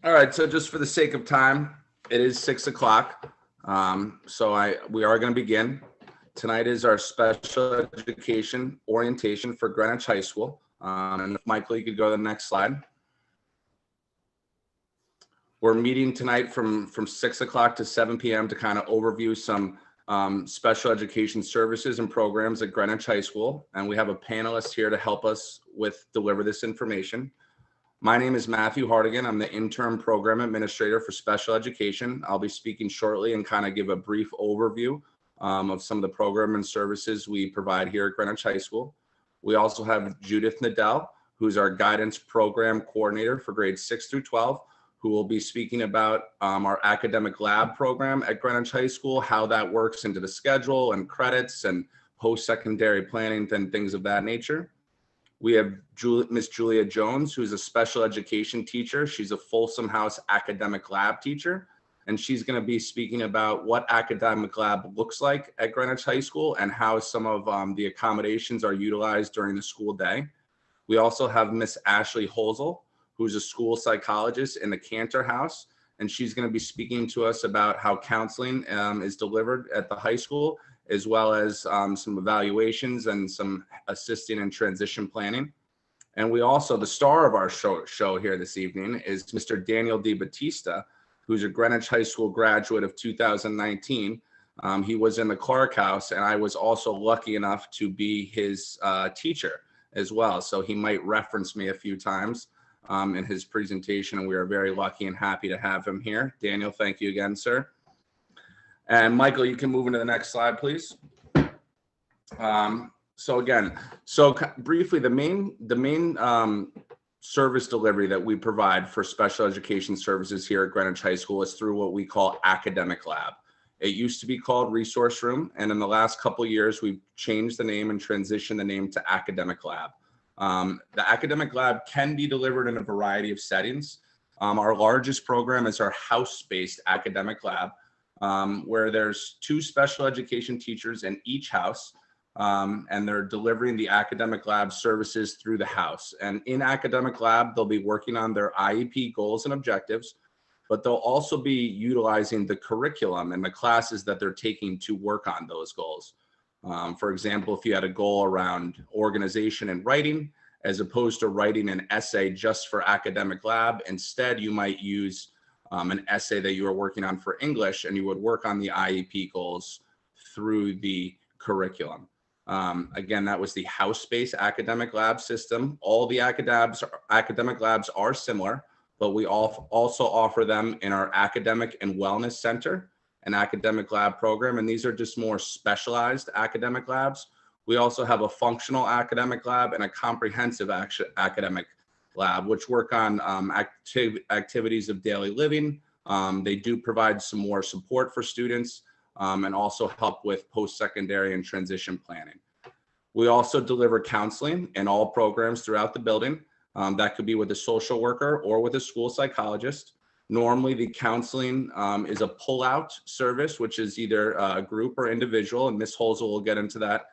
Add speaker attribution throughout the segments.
Speaker 1: All right, so just for the sake of time, it is 6 o'clock. We are going to begin. Tonight is our special education orientation for Greenwich High School. And if Michael, you could go to the next slide. We're meeting tonight from 6 o'clock to 7 p.m. to kind of overview some special education services and programs at Greenwich High School. And we have a panelist here to help us deliver this information. My name is Matthew Hartigan. I'm the interim program administrator for special education. I'll be speaking shortly and kind of give a brief overview of some of the program and services we provide here at Greenwich High School. We also have Judith Nedell, who's our guidance program coordinator for grades 6 through 12, who will be speaking about our academic lab program at Greenwich High School, how that works into the schedule and credits and post-secondary planning and things of that nature. We have Miss Julia Jones, who's a special education teacher. She's a Folsom House academic lab teacher, and she's going to be speaking about what academic lab looks like at Greenwich High School and how some of the accommodations are utilized during the school day. We also have Miss Ashley Holzel, who's a school psychologist in the Cantor House, and she's going to be speaking to us about how counseling is delivered at the high school, as well as some evaluations and some assisting in transition planning. And we also, the star of our show here this evening is Mr. Daniel DiBattista, who's a Greenwich High School graduate of 2019. He was in the Clark House, and I was also lucky enough to be his teacher as well. So he might reference me a few times in his presentation, and we are very lucky and happy to have him here. Daniel, thank you again, sir. And Michael, you can move into the next slide, please. So briefly, the main service delivery that we provide for special education services here at Greenwich High School is through what we call academic lab. It used to be called resource room, and in the last couple of years, we've changed the name and transitioned the name to academic lab. The academic lab can be delivered in a variety of settings. Our largest program is our house-based academic lab, where there's 2 special education teachers in each house, and they're delivering the academic lab services through the house. And in academic lab, they'll be working on their IEP goals and objectives, but they'll also be utilizing the curriculum and the classes that they're taking to work on those goals. For example, if you had a goal around organization and writing, as opposed to writing an essay just for academic lab, instead you might use an essay that you are working on for English, and you would work on the IEP goals through the curriculum. Again, that was the house-based academic lab system. All the academic labs are similar, but we also offer them in our academic and wellness center, an academic lab program, and these are just more specialized academic labs. We also have a functional academic lab and a comprehensive academic lab, which work on activities of daily living. They do provide some more support for students and also help with post-secondary and transition planning. We also deliver counseling in all programs throughout the building. That could be with a social worker or with a school psychologist. Normally, the counseling is a pull-out service, which is either a group or individual, and Ms. Holzel will get into that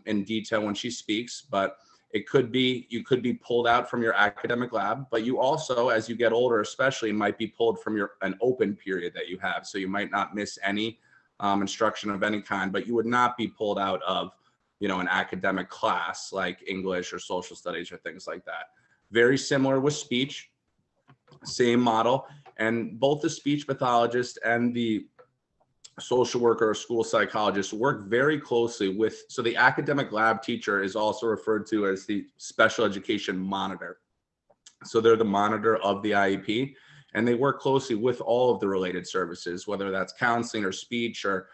Speaker 1: in detail when she speaks, but it could be, you could be pulled out from your academic lab, but you also, as you get older especially, might be pulled from an open period that you have. So you might not miss any instruction of any kind, but you would not be pulled out of, an academic class like English or social studies or things like that. Very similar with speech, same model. And both the speech pathologist and the social worker or school psychologist work very closely with, so the academic lab teacher is also referred to as the special education monitor. So they're the monitor of the IEP, and they work closely with all of the related services, whether that's counseling or speech or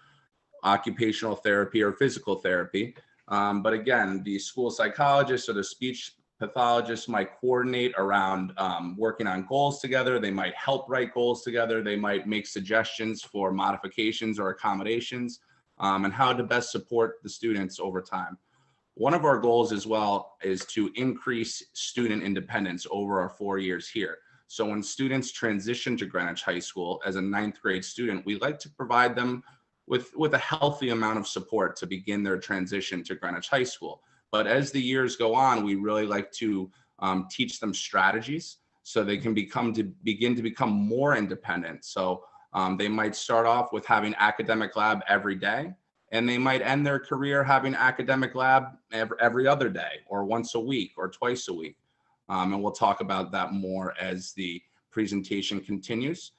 Speaker 1: occupational therapy or physical therapy. But again, the school psychologist or the speech pathologist might coordinate around working on goals together. They might help write goals together. They might make suggestions for modifications or accommodations and how to best support the students over time. One of our goals as well is to increase student independence over our 4 years here. So when students transition to Greenwich High School as a 9th grade student, we like to provide them with a healthy amount of support to begin their transition to Greenwich High School. But as the years go on, we really like to teach them strategies so they can begin to become more independent. So they might start off with having academic lab every day, and they might end their career having academic lab every other day, or once a week, or twice a week. And we'll talk about that more as the presentation continues.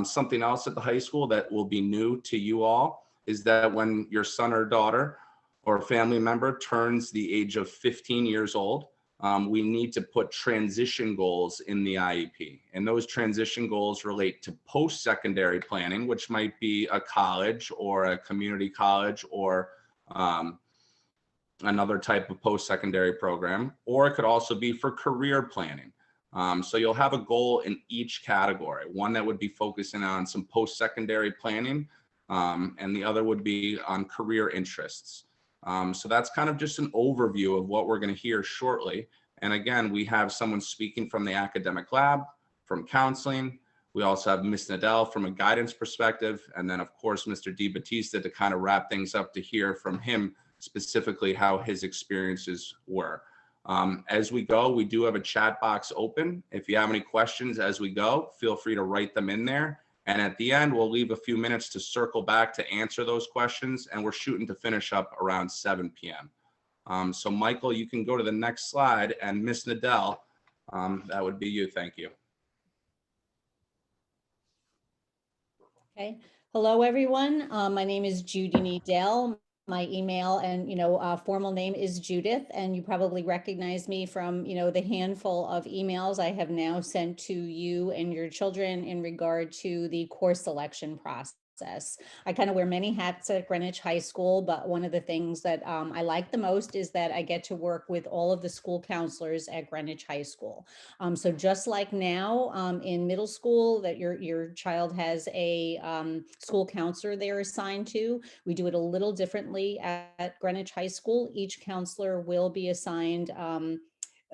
Speaker 1: Something else at the high school that will be new to you all is that when your son or daughter or family member turns the age of 15 years old, we need to put transition goals in the IEP. And those transition goals relate to post-secondary planning, which might be a college or a community college or another type of post-secondary program, or it could also be for career planning. So you'll have a goal in each category, one that would be focusing on some post-secondary planning, and the other would be on career interests. So that's kind of just an overview of what we're going to hear shortly. And again, we have someone speaking from the academic lab, from counseling. We also have Ms. Nedell from a guidance perspective. And then of course, Mr. DiBattista to kind of wrap things up, to hear from him specifically how his experiences were. As we go, we do have a chat box open. If you have any questions as we go, feel free to write them in there. And at the end, we'll leave a few minutes to circle back to answer those questions. And we're shooting to finish up around 7 p.m. So Michael, you can go to the next slide, and Ms. Nedell, that would be you. Thank you.
Speaker 2: Okay. Hello, everyone. My name is Judy Nedell. My email and, formal name is Judith, and you probably recognize me from, the handful of emails I have now sent to you and your children in regard to the course selection process. I kind of wear many hats at Greenwich High School, but one of the things that I like the most is that I get to work with all of the school counselors at Greenwich High School. So just like now in middle school that your child has a school counselor they're assigned to, we do it a little differently at Greenwich High School. Each counselor will be assigned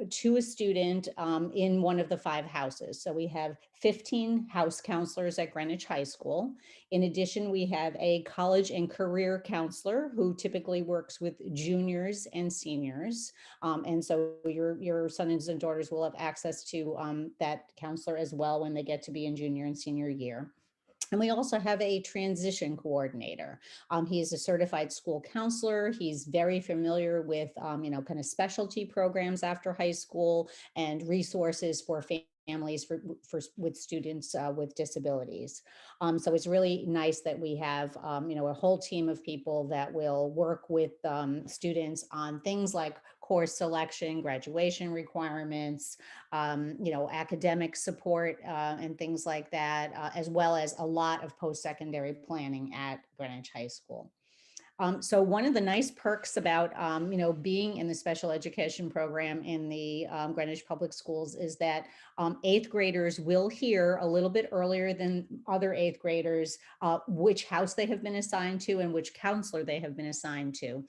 Speaker 2: to a student in one of the 5 houses. So we have 15 house counselors at Greenwich High School. In addition, we have a college and career counselor who typically works with juniors and seniors. And so your sons and daughters will have access to that counselor as well when they get to be in junior and senior year. And we also have a transition coordinator. He is a certified school counselor. He's very familiar with, kind of specialty programs after high school and resources for families with students with disabilities. So it's really nice that we have, a whole team of people that will work with students on things like course selection, graduation requirements, academic support and things like that, as well as a lot of post-secondary planning at Greenwich High School. So one of the nice perks about, being in the special education program in the Greenwich Public Schools is that 8th graders will hear a little bit earlier than other 8th graders which house they have been assigned to and which counselor they have been assigned to,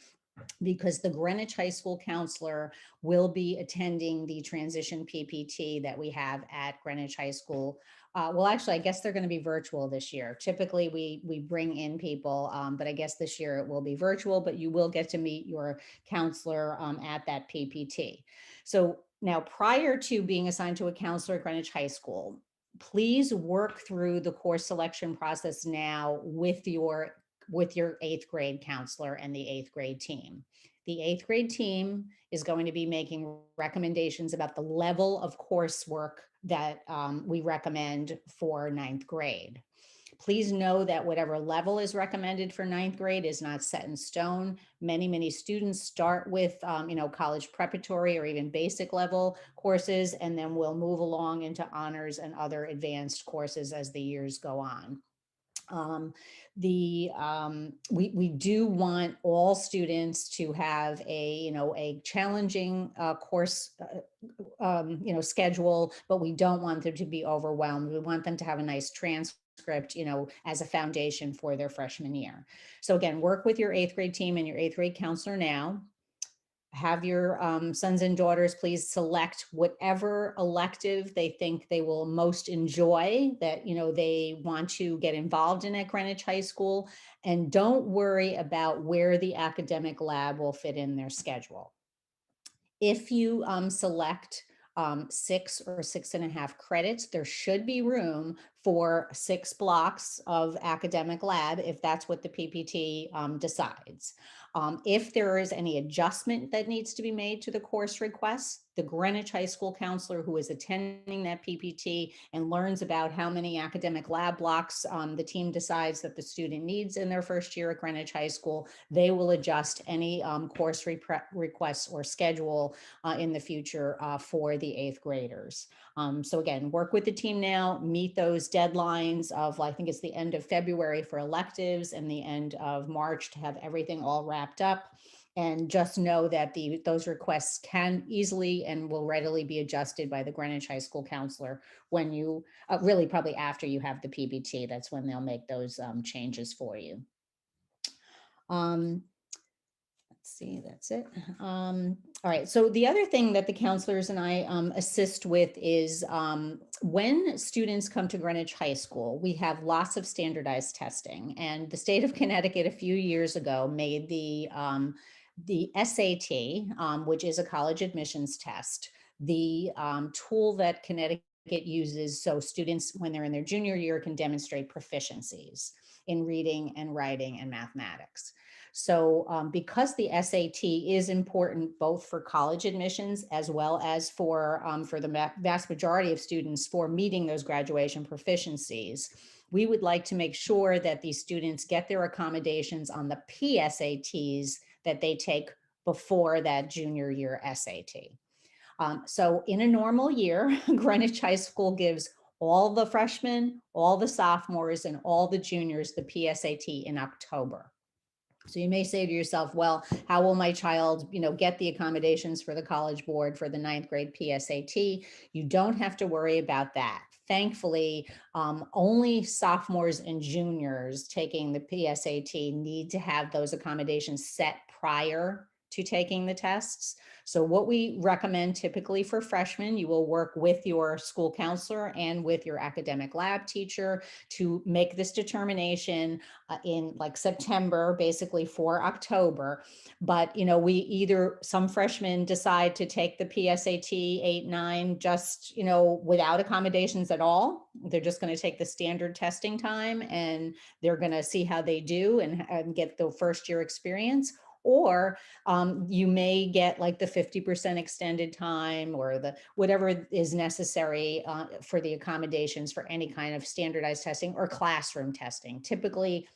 Speaker 2: because the Greenwich High School counselor will be attending the transition PPT that we have at Greenwich High School. Well, actually, I guess they're going to be virtual this year. Typically, we bring in people, but I guess this year it will be virtual, but you will get to meet your counselor at that PPT. So now, prior to being assigned to a counselor at Greenwich High School, please work through the course selection process now with your 8th grade counselor and the 8th grade team. The 8th grade team is going to be making recommendations about the level of coursework that we recommend for 9th grade. Please know that whatever level is recommended for 9th grade is not set in stone. Many students start with, college preparatory or even basic level courses, and then we'll move along into honors and other advanced courses as the years go on. We do want all students to have a challenging course schedule, but we don't want them to be overwhelmed. We want them to have a nice transcript, as a foundation for their freshman year. So again, work with your 8th grade team and your 8th grade counselor now. Have your sons and daughters please select whatever elective they think they will most enjoy, that they want to get involved in at Greenwich High School, and don't worry about where the academic lab will fit in their schedule. If you select 6 or 6.5 credits, there should be room for 6 blocks of academic lab if that's what the PPT decides. If there is any adjustment that needs to be made to the course request, the Greenwich High School counselor who is attending that PPT and learns about how many academic lab blocks the team decides that the student needs in their first year at Greenwich High School, they will adjust any course requests or schedule in the future for the 8th graders. So again, work with the team now, meet those deadlines of, I think it's the end of February for electives and the end of March to have everything all wrapped up. And just know that those requests can easily and will readily be adjusted by the Greenwich High School counselor when you, really probably after you have the PBT, that's when they'll make those changes for you. Let's see, that's it. All right, so the other thing that the counselors and I assist with is when students come to Greenwich High School, we have lots of standardized testing, and the state of Connecticut a few years ago made the SAT, which is a college admissions test, the tool that Connecticut uses so students, when they're in their junior year, can demonstrate proficiencies in reading and writing and mathematics. So because the SAT is important both for college admissions as well as for the vast majority of students for meeting those graduation proficiencies, we would like to make sure that these students get their accommodations on the PSATs that they take before that junior year SAT. So in a normal year, Greenwich High School gives all the freshmen, all the sophomores, and all the juniors the PSAT in October. So you may say to yourself, well, how will my child, get the accommodations for the College Board for the 9th grade PSAT? You don't have to worry about that. Thankfully, only sophomores and juniors taking the PSAT need to have those accommodations set prior to taking the tests. So what we recommend typically for freshmen, you will work with your school counselor and with your academic lab teacher to make this determination in like September, basically for October. But, some freshmen decide to take the PSAT 8, 9, just, without accommodations at all. They're just going to take the standard testing time and they're going to see how they do and get the first year experience. Or you may get like the 50% extended time or the whatever is necessary for the accommodations for any kind of standardized testing or classroom testing. Typically,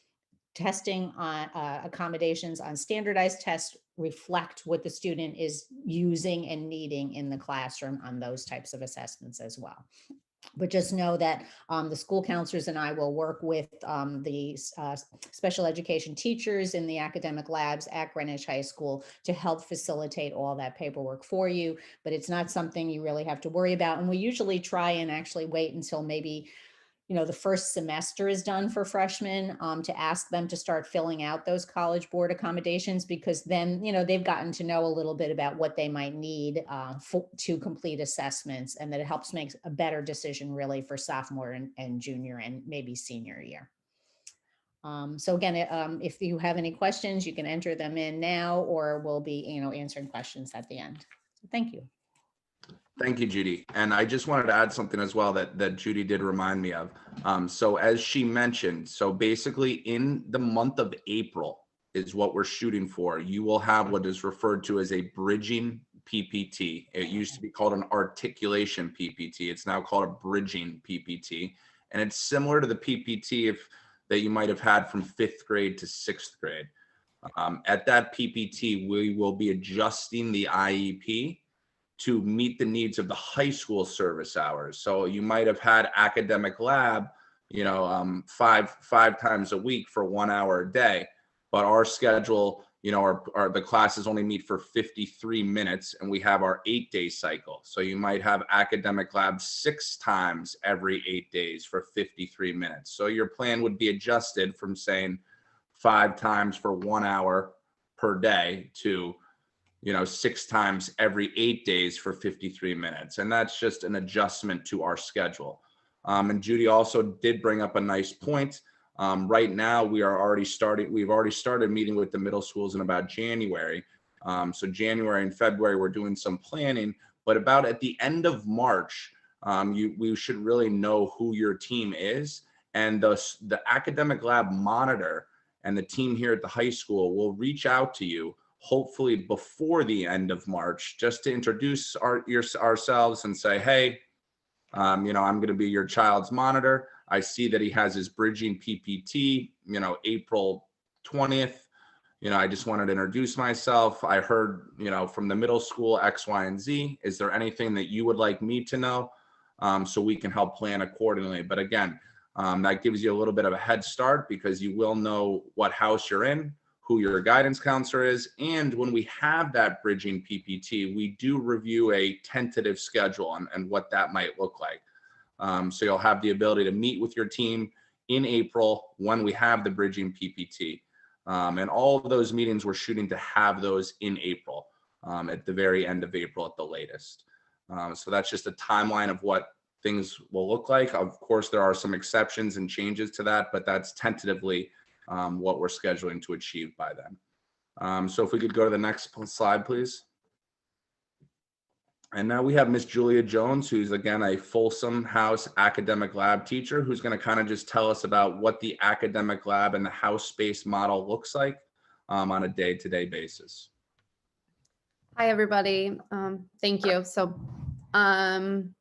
Speaker 2: testing on accommodations on standardized tests reflect what the student is using and needing in the classroom on those types of assessments as well. But just know that the school counselors and I will work with the special education teachers in the academic labs at Greenwich High School to help facilitate all that paperwork for you. But it's not something you really have to worry about. And we usually try and actually wait until maybe the first semester is done for freshmen to ask them to start filling out those College Board accommodations, because then, they've gotten to know a little bit about what they might need to complete assessments, and that it helps make a better decision really for sophomore and junior and maybe senior year. So again, if you have any questions, you can enter them in now, or we'll be, answering questions at the end. So thank you.
Speaker 1: Thank you, Judy. And I just wanted to add something as well that Judy did remind me of. So as she mentioned, so basically in the month of April is what we're shooting for. You will have what is referred to as a bridging PPT. It used to be called an articulation PPT. It's now called a bridging PPT. And it's similar to the PPT that you might have had from 5th grade to 6th grade. At that PPT, we will be adjusting the IEP to meet the needs of the high school service hours. So you might have had academic lab, five times a week for 1 hour a day, but our schedule, the classes only meet for 53 minutes and we have our 8-day cycle. So you might have academic lab 6 times every 8 days for 53 minutes. So your plan would be adjusted from saying 5 times for 1 hour per day to 6 times every 8 days for 53 minutes. And that's just an adjustment to our schedule. And Judy also did bring up a nice point. Right now, we've already started meeting with the middle schools in about January. So January and February, we're doing some planning, but about at the end of March, we should really know who your team is. And the academic lab monitor and the team here at the high school will reach out to you, hopefully before the end of March, just to introduce ourselves and say, hey, I'm going to be your child's monitor. I see that he has his bridging PPT, April 20th. I just wanted to introduce myself. I heard, from the middle school X, Y, and Z. Is there anything that you would like me to know, so we can help plan accordingly? But again, that gives you a little bit of a head start, because you will know what house you're in, who your guidance counselor is. And when we have that bridging PPT, we do review a tentative schedule and what that might look like. So you'll have the ability to meet with your team in April when we have the bridging PPT. And all of those meetings, we're shooting to have those in April, at the very end of April at the latest. So that's just a timeline of what things will look like. Of course, there are some exceptions and changes to that, but that's tentatively what we're scheduling to achieve by then. So if we could go to the next slide, please. And now we have Miss Julia Jones, who's again a Folsom House academic lab teacher, who's going to kind of just tell us about what the academic lab and the house space model looks like on a day-to-day basis.
Speaker 3: Hi, everybody. Thank you. So I'm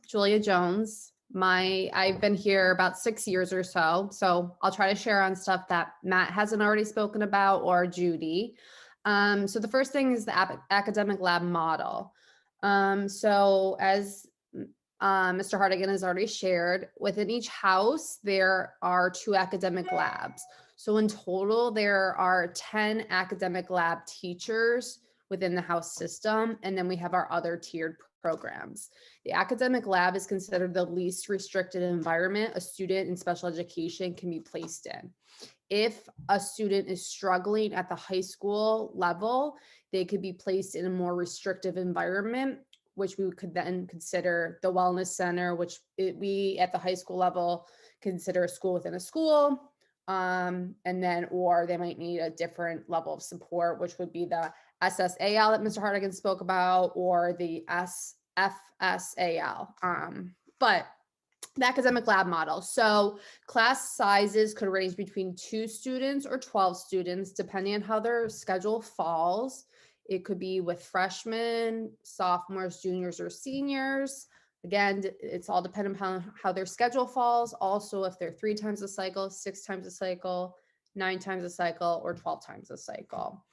Speaker 3: Julia Jones. I've been here about 6 years or so. So I'll try to share on stuff that Matt hasn't already spoken about, or Judy. So the first thing is the academic lab model. So as Mr. Hartigan has already shared, within each house, there are 2 academic labs. So in total, there are 10 academic lab teachers within the house system. And then we have our other tiered programs. The academic lab is considered the least restricted environment a student in special education can be placed in. If a student is struggling at the high school level, they could be placed in a more restrictive environment, which we could then consider the wellness center, which we at the high school level consider a school within a school. And then, or they might need a different level of support, which would be the SSAL that Mr. Hartigan spoke about, or the SFSAL. But the academic lab model. So class sizes could range between 2 students or 12 students, depending on how their schedule falls. It could be with freshmen, sophomores, juniors, or seniors. Again, it's all dependent upon how their schedule falls. Also, if they're 3 times a cycle, 6 times a cycle, 9 times a cycle, or 12 times a cycle.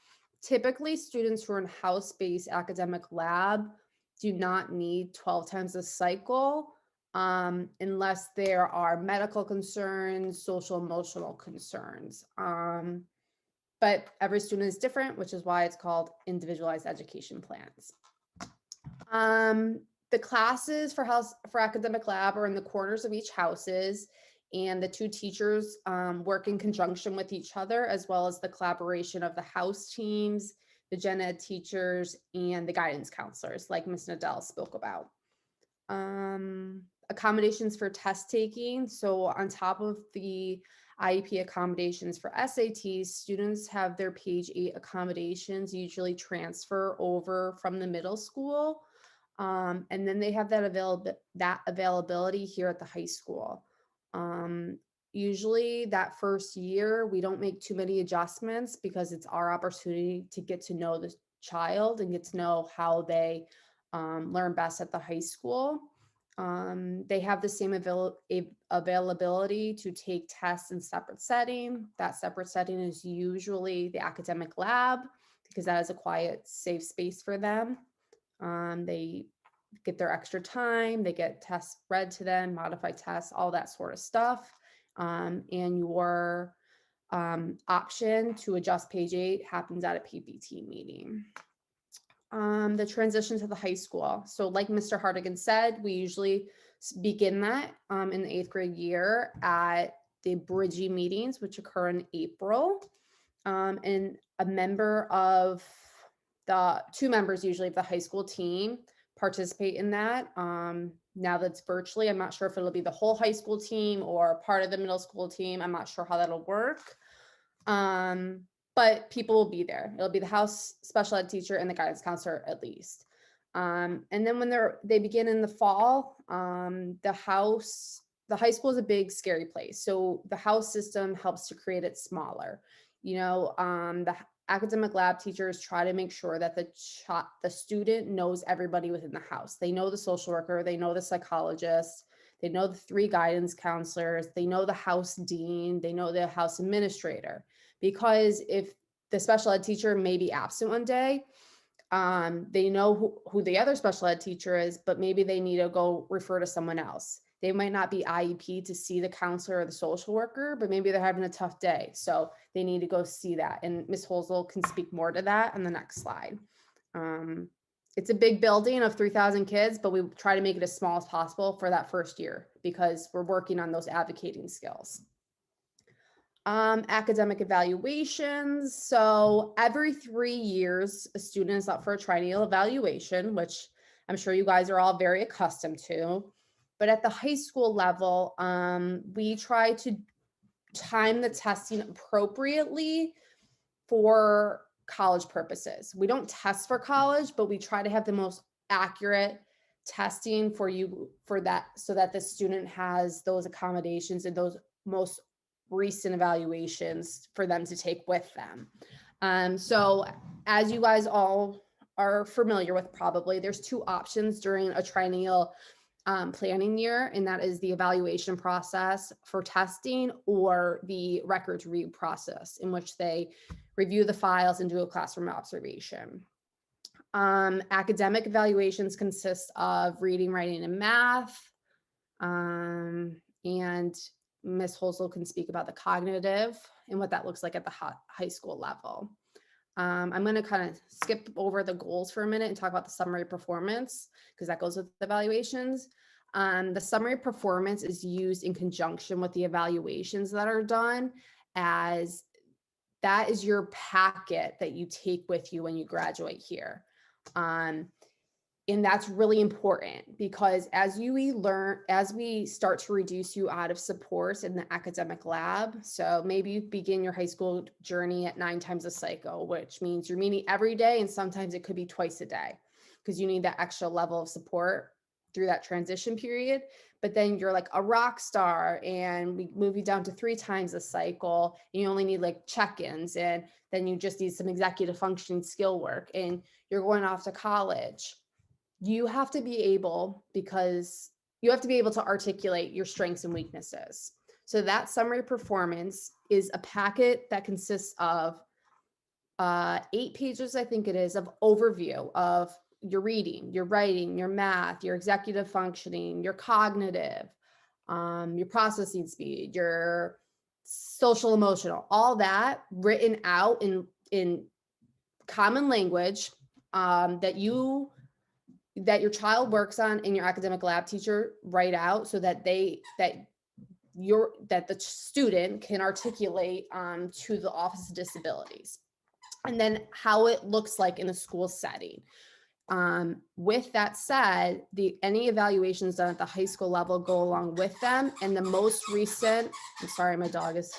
Speaker 3: Typically, students who are in house-based academic lab do not need 12 times a cycle, unless there are medical concerns, social emotional concerns. But every student is different, which is why it's called individualized education plans. The classes for academic lab are in the corners of each houses, and the 2 teachers work in conjunction with each other, as well as the collaboration of the house teams, the gen ed teachers, and the guidance counselors, like Ms. Nedell spoke about. Accommodations for test taking. So on top of the IEP accommodations for SATs, students have their page 8 accommodations usually transfer over from the middle school. And then they have that availability here at the high school. Usually that first year, we don't make too many adjustments, because it's our opportunity to get to know the child and get to know how they learn best at the high school. They have the same availability to take tests in separate setting. That separate setting is usually the academic lab, because that is a quiet, safe space for them. They get their extra time, they get tests read to them, modified tests, all that sort of stuff. And your option to adjust page 8 happens at a PPT meeting. The transition to the high school. So like Mr. Hartigan said, we usually begin that in the 8th grade year at the bridging meetings, which occur in April. And a member of the 2 members usually of the high school team participate in that. Now that's virtually, I'm not sure if it'll be the whole high school team or part of the middle school team. I'm not sure how that'll work. But people will be there. It'll be the house special ed teacher and the guidance counselor at least. And then when they begin in the fall, the high school is a big, scary place. So the house system helps to create it smaller. The academic lab teachers try to make sure that the student knows everybody within the house. They know the social worker, they know the psychologist, they know the 3 guidance counselors, they know the house dean, they know the house administrator. Because if the special ed teacher may be absent one day, they know who the other special ed teacher is, but maybe they need to go refer to someone else. They might not be IEP to see the counselor or the social worker, but maybe they're having a tough day. So they need to go see that. And Ms. Holzel can speak more to that on the next slide. It's a big building of 3,000 kids, but we try to make it as small as possible for that first year because we're working on those advocating skills. Academic evaluations. So every 3 years, a student is up for a triennial evaluation, which I'm sure you guys are all very accustomed to. But at the high school level, we try to time the testing appropriately for college purposes. We don't test for college, but we try to have the most accurate testing for that, so that the student has those accommodations and those most recent evaluations for them to take with them. So as you guys all are familiar with, probably there's 2 options during a triennial planning year, and that is the evaluation process for testing or the records review process, in which they review the files and do a classroom observation. Academic evaluations consist of reading, writing, and math. And Ms. Holzel can speak about the cognitive and what that looks like at the high school level. I'm going to kind of skip over the goals for a minute and talk about the summary performance, because that goes with the evaluations. The summary performance is used in conjunction with the evaluations that are done, as that is your packet that you take with you when you graduate here. And that's really important, because as we start to reduce you out of supports in the academic lab, so maybe you begin your high school journey at 9 times a cycle, which means you're meeting every day, and sometimes it could be twice a day, because you need that extra level of support through that transition period. But then you're like a rock star, and we move you down to 3 times a cycle, and you only need like check-ins, and then you just need some executive functioning skill work, and you're going off to college. You have to be able to articulate your strengths and weaknesses. So that summary performance is a packet that consists of 8 pages, I think it is, of overview of your reading, your writing, your math, your executive functioning, your cognitive, your processing speed, your social emotional, all that written out in common language that your child works on and your academic lab teacher write out, so that the student can articulate to the Office of Disabilities. And then how it looks like in a school setting. With that said, any evaluations done at the high school level go along with them. And the most recent, I'm sorry, my dog is,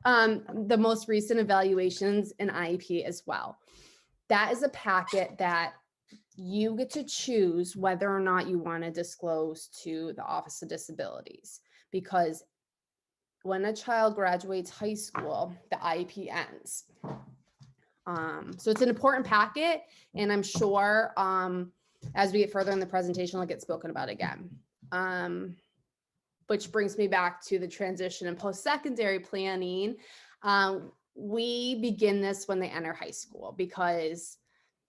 Speaker 3: the most recent evaluations in IEP as well. That is a packet that you get to choose whether or not you want to disclose to the Office of Disabilities, because when a child graduates high school, the IEP ends. So it's an important packet, and I'm sure as we get further in the presentation, it'll get spoken about again. Which brings me back to the transition and post-secondary planning. We begin this when they enter high school, because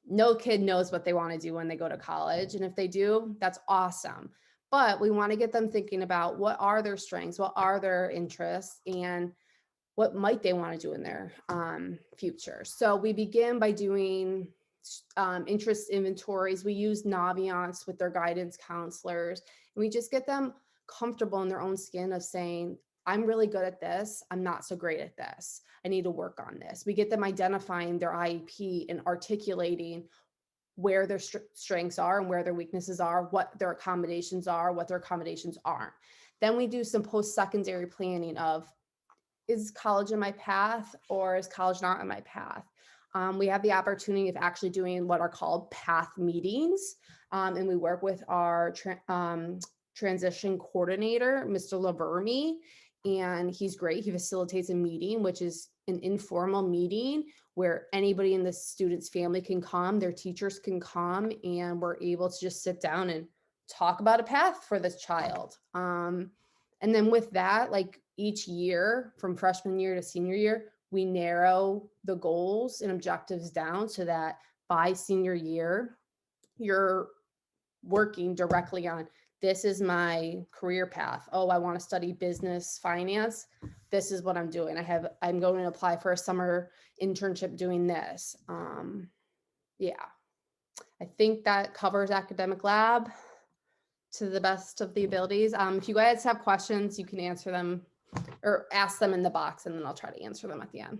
Speaker 3: no kid knows what they want to do when they go to college. And if they do, that's awesome. But we want to get them thinking about what are their strengths, what are their interests, and what might they want to do in their future. So we begin by doing interest inventories. We use Naviance with their guidance counselors, and we just get them comfortable in their own skin of saying, I'm really good at this. I'm not so great at this. I need to work on this. We get them identifying their IEP and articulating where their strengths are and where their weaknesses are, what their accommodations are, what their accommodations aren't. Then we do some post-secondary planning of, is college in my path or is college not in my path? we have the opportunity of actually doing what are called path meetings. And we work with our transition coordinator, Mr. Laverme, and he's great. He facilitates a meeting, which is an informal meeting where anybody in the student's family can come, their teachers can come, and we're able to just sit down and talk about a path for this child. And then with that, like each year from freshman year to senior year, we narrow the goals and objectives down so that by senior year, you're working directly on, this is my career path. Oh, I want to study business finance. This is what I'm doing. I'm going to apply for a summer internship doing this. Yeah, I think that covers academic lab to the best of the abilities. If you guys have questions, you can answer them or ask them in the box, and then I'll try to answer them at the end.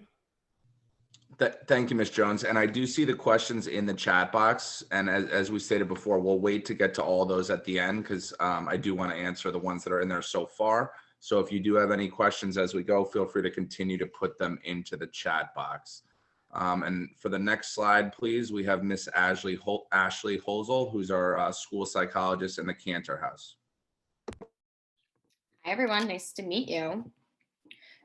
Speaker 1: Thank you, Ms. Jones. And I do see the questions in the chat box. And as we stated before, we'll wait to get to all those at the end because I do want to answer the ones that are in there so far. So if you do have any questions as we go, feel free to continue to put them into the chat box. And for the next slide, please, we have Miss Ashley Holzel, who's our school psychologist in the Cantor House.
Speaker 4: Hi, everyone. Nice to meet you.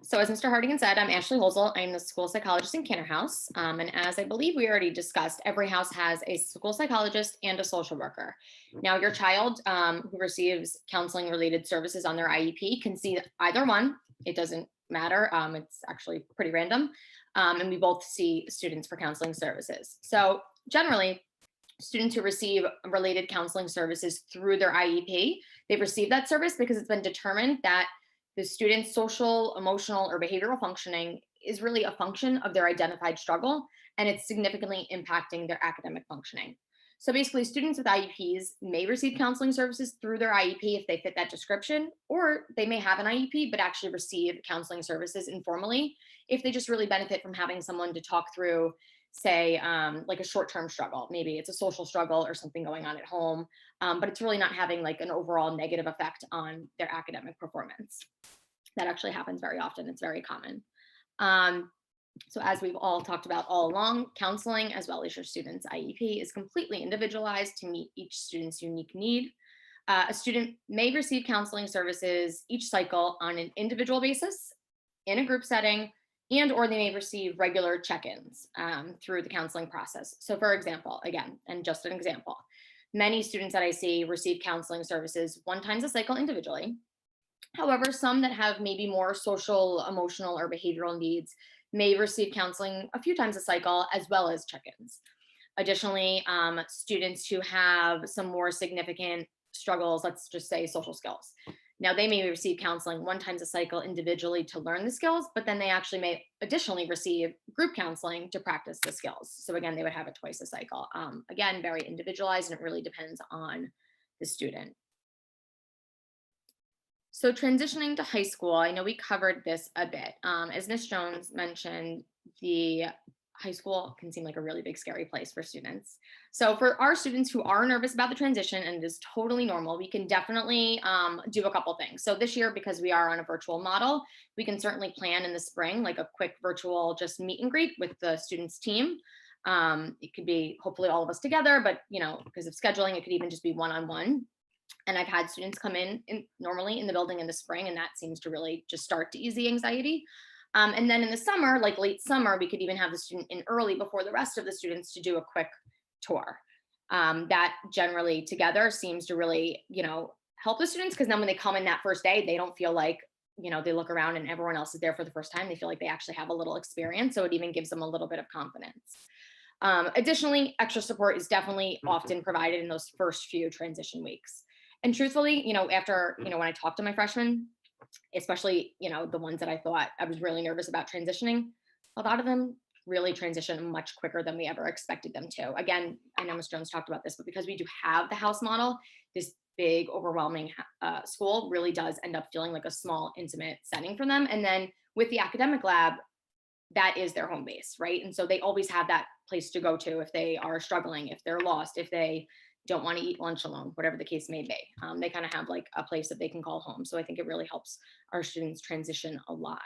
Speaker 4: So as Mr. Hartigan said, I'm Ashley Holzel. I'm the school psychologist in Cantor House. And as I believe we already discussed, every house has a school psychologist and a social worker. Now, your child who receives counseling related services on their IEP can see either one. It doesn't matter. It's actually pretty random. And we both see students for counseling services. So generally, students who receive related counseling services through their IEP, they've received that service because it's been determined that the student's social, emotional, or behavioral functioning is really a function of their identified struggle, and it's significantly impacting their academic functioning. So basically, students with IEPs may receive counseling services through their IEP if they fit that description, or they may have an IEP but actually receive counseling services informally if they just really benefit from having someone to talk through, say, like a short-term struggle. Maybe it's a social struggle or something going on at home, but it's really not having like an overall negative effect on their academic performance. That actually happens very often. It's very common. So as we've all talked about all along, counseling as well as your student's IEP is completely individualized to meet each student's unique need. A student may receive counseling services each cycle on an individual basis, in a group setting, and or they may receive regular check-ins through the counseling process. So for example, again, and just an example, many students that I see receive counseling services one time a cycle individually. However, some that have maybe more social, emotional, or behavioral needs may receive counseling a few times a cycle as well as check-ins. Additionally, students who have some more significant struggles, let's just say social skills. Now, they may receive counseling one time a cycle individually to learn the skills, but then they actually may additionally receive group counseling to practice the skills. So again, they would have it twice a cycle. Again, very individualized, and it really depends on the student. So transitioning to high school, I know we covered this a bit. As Ms. Jones mentioned, the high school can seem like a really big, scary place for students. So for our students who are nervous about the transition, and it is totally normal, we can definitely do a couple things. So this year, because we are on a virtual model, we can certainly plan in the spring, like a quick virtual just meet and greet with the students team. It could be hopefully all of us together, but because of scheduling, it could even just be one-on-one. And I've had students come in normally in the building in the spring, and that seems to really just start to ease the anxiety. And then in the summer, like late summer, we could even have the student in early before the rest of the students to do a quick tour. That generally together seems to really, help the students, because then when they come in that first day, they don't feel like, they look around and everyone else is there for the first time. They feel like they actually have a little experience. So it even gives them a little bit of confidence. Additionally, extra support is definitely often provided in those first few transition weeks. And truthfully, after, when I talked to my freshmen, especially, the ones that I thought I was really nervous about transitioning, a lot of them really transition much quicker than we ever expected them to. Again, I know Ms. Jones talked about this, but because we do have the house model, this big, overwhelming school really does end up feeling like a small, intimate setting for them. And then with the academic lab, that is their home base, right? And so they always have that place to go to if they are struggling, if they're lost, if they don't want to eat lunch alone, whatever the case may be. They kind of have like a place that they can call home. So I think it really helps our students transition a lot.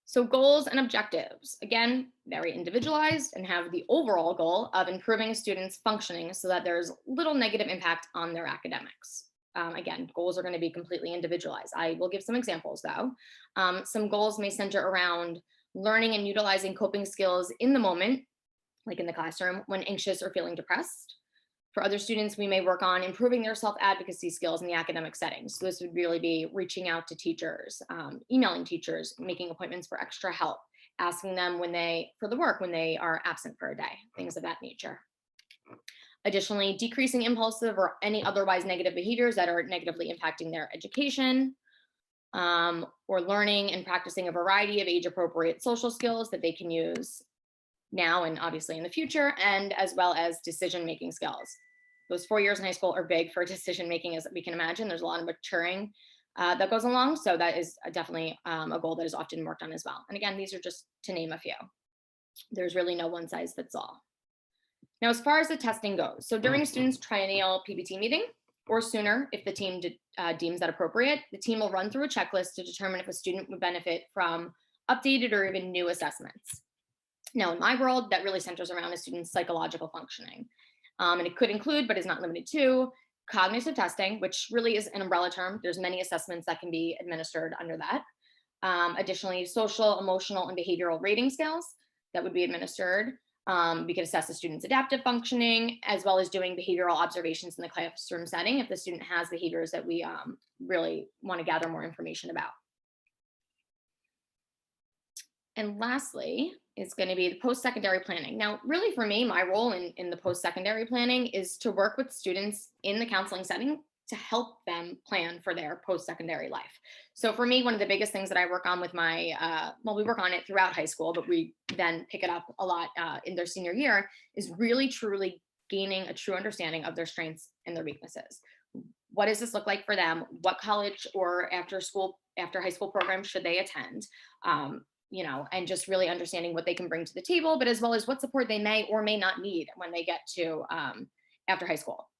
Speaker 4: So goals and objectives, again, very individualized and have the overall goal of improving a student's functioning so that there's little negative impact on their academics. Again, goals are going to be completely individualized. I will give some examples though. Some goals may center around learning and utilizing coping skills in the moment, like in the classroom, when anxious or feeling depressed. For other students, we may work on improving their self-advocacy skills in the academic setting. So this would really be reaching out to teachers, emailing teachers, making appointments for extra help, asking them when they are absent for a day, things of that nature. Additionally, decreasing impulsive or any otherwise negative behaviors that are negatively impacting their education, or learning and practicing a variety of age-appropriate social skills that they can use now and obviously in the future, and as well as decision-making skills. Those 4 years in high school are big for decision-making, as we can imagine. There's a lot of maturing that goes along. So that is definitely a goal that is often worked on as well. And again, these are just to name a few. There's really no one size fits all. Now, as far as the testing goes, so during a student's triennial PBT meeting, or sooner, if the team deems that appropriate, the team will run through a checklist to determine if a student would benefit from updated or even new assessments. Now, in my world, that really centers around a student's psychological functioning. And it could include, but is not limited to, cognitive testing, which really is an umbrella term. There's many assessments that can be administered under that. Additionally, social, emotional, and behavioral rating scales that would be administered. We could assess the student's adaptive functioning, as well as doing behavioral observations in the classroom setting if the student has behaviors that we really want to gather more information about. And lastly, is going to be the post-secondary planning. Now, really for me, my role in the post-secondary planning is to work with students in the counseling setting to help them plan for their post-secondary life. So for me, one of the biggest things that I work on with my, we work on it throughout high school, but we then pick it up a lot in their senior year, is really truly gaining a true understanding of their strengths and their weaknesses. What does this look like for them? What college or after high school programs should they attend? And just really understanding what they can bring to the table, but as well as what support they may or may not need when they get to after high school.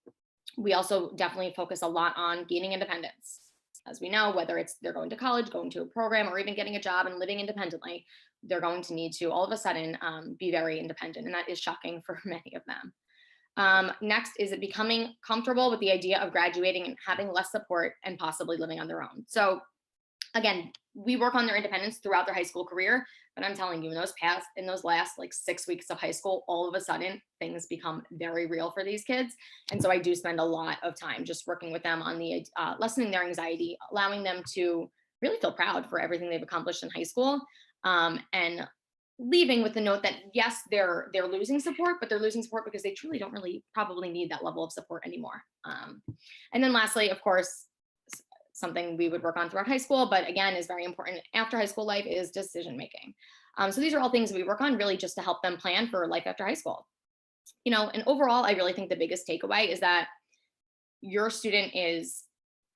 Speaker 4: We also definitely focus a lot on gaining independence. As we know, whether it's they're going to college, going to a program, or even getting a job and living independently, they're going to need to all of a sudden be very independent. And that is shocking for many of them. Next is it becoming comfortable with the idea of graduating and having less support and possibly living on their own. Again, we work on their independence throughout their high school career, but I'm telling you, in those last like 6 weeks of high school, all of a sudden things become very real for these kids. And so I do spend a lot of time just working with them on the lessening their anxiety, allowing them to really feel proud for everything they've accomplished in high school, and leaving with the note that yes, they're losing support, but they're losing support because they truly don't really probably need that level of support anymore. And then lastly, of course, something we would work on throughout high school, but again, is very important after high school life, is decision making. So these are all things we work on really just to help them plan for life after high school. And overall, I really think the biggest takeaway is that your student is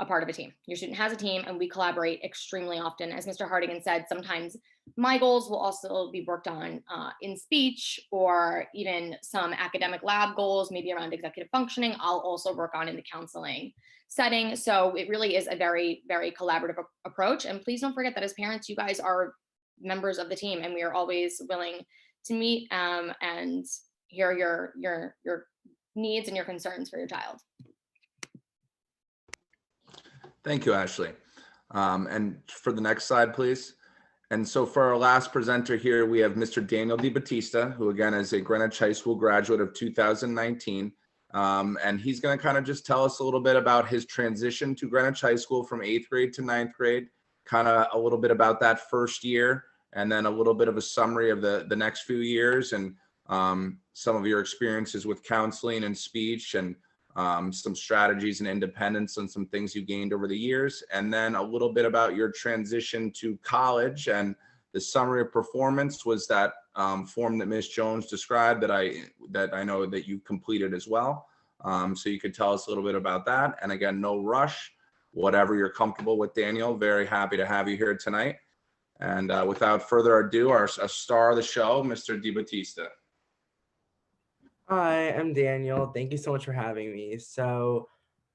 Speaker 4: a part of a team. Your student has a team and we collaborate extremely often. As Mr. Hartigan said, sometimes my goals will also be worked on in speech, or even some academic lab goals, maybe around executive functioning, I'll also work on in the counseling setting. So it really is a very, very collaborative approach. And please don't forget that as parents, you guys are members of the team, and we are always willing to meet and hear your needs and your concerns for your child.
Speaker 1: Thank you, Ashley. And for the next slide, please. And so for our last presenter here, we have Mr. Daniel DiBattista, who again is a Greenwich High School graduate of 2019. And he's going to kind of just tell us a little bit about his transition to Greenwich High School from 8th grade to 9th grade, kind of a little bit about that first year, and then a little bit of a summary of the next few years, and some of your experiences with counseling and speech, and some strategies and independence and some things you gained over the years, and then a little bit about your transition to college. And the summary of performance was that form that Ms. Jones described that I know that you completed as well. So you could tell us a little bit about that. And again, no rush, whatever you're comfortable with, Daniel. Very happy to have you here tonight. And without further ado, our star of the show, Mr. DiBattista.
Speaker 5: Hi, I'm Daniel. Thank you so much for having me. So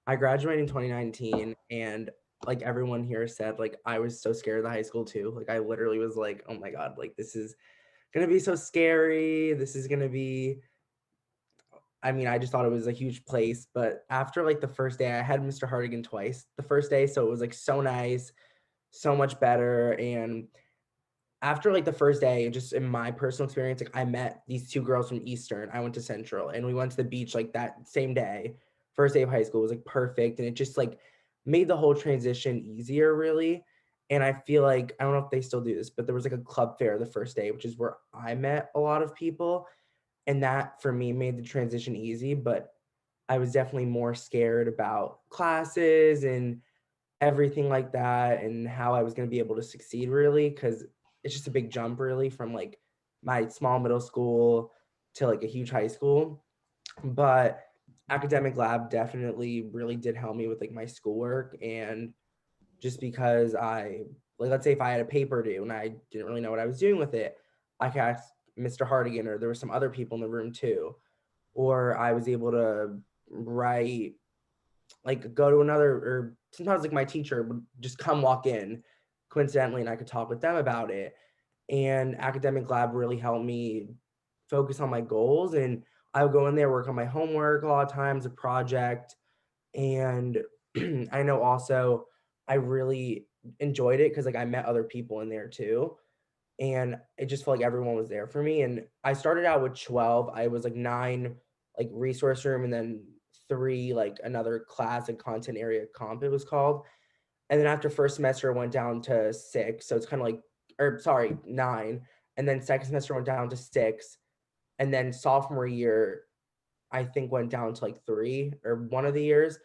Speaker 5: I graduated in 2019, and like everyone here said, like I was so scared of the high school too. Like I literally was like, oh my God, like this is gonna be so scary. This is gonna be, I mean, I just thought it was a huge place. But after like the first day, I had Mr. Hartigan twice the first day. So it was like so nice, so much better. And after like the first day, just in my personal experience, like I met these two girls from Eastern. I went to Central and we went to the beach like that same day. First day of high school was like perfect. And it just like made the whole transition easier, really. And I feel like, I don't know if they still do this, but there was like a club fair the first day, which is where I met a lot of people. And that for me made the transition easy. But I was definitely more scared about classes and everything like that and how I was going to be able to succeed, really, because it's just a big jump, really, from like my small middle school to like a huge high school. But academic lab definitely really did help me with like my schoolwork. And just because I, like, let's say if I had a paper due and I didn't really know what I was doing with it, I could ask Mr. Hartigan, or there were some other people in the room too. Or I was able to write, like go to another, or sometimes like my teacher would just come walk in coincidentally and I could talk with them about it. And academic lab really helped me focus on my goals. And I would go in there, work on my homework a lot of times, a project. And I know also I really enjoyed it because like I met other people in there too. And it just felt like everyone was there for me. And I started out with 12. I was like 9 like resource room, and then 3 like another class and content area comp it was called. And then after first semester it went down to 6. So it's kind of like, or sorry, 9. And then second semester went down to 6. And then sophomore year I think went down to like 3, or one of the years.